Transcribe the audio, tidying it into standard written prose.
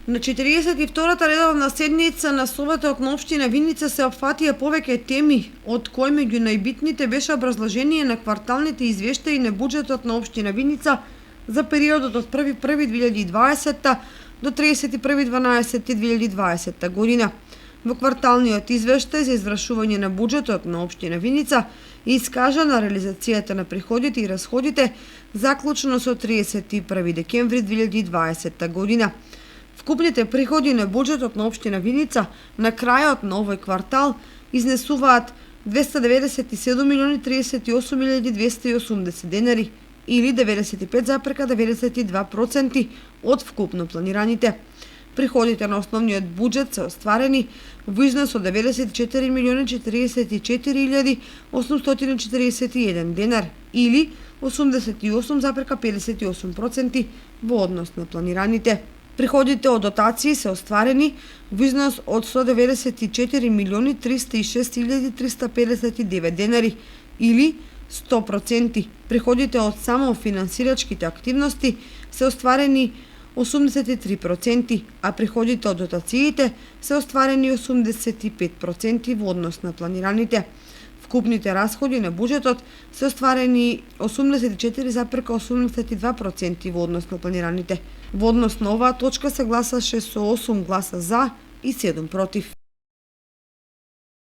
На 42-та редовна седница на Советот на општина Виница се опфатија повеќе теми, од кои меѓу најбитните беше образложение на кварталните извештаи на буџетот на општина Виница за периодот од 1.1.2020 до 31.12.2020 година. Во кварталниот извештај за извршување на буџетот на општина Виница е искажана реализацијата на приходите и расходите заклучно со 31 декември 2020 година. Вкупните приходи на буџетот на општина Виница на крајот на овој квартал изнесуваат 297.038.280 денари или 95,92% од вкупно планираните. Приходите на основниот буџет се остварени во износ од 94.044.841 денар или 88,58% во однос на планираните. Приходите од дотации се остварени во износ од 194.306.359 денари или 100%. Приходите од самофинансирачките активности се остварени 83%, а приходите од дотациите се остварени 85% во однос на планираните. Вкупните расходи на буџетот се остварени 84,82% во однос на планираните. Во однос на оваа точка се гласаше со 8 гласа за и 7 против.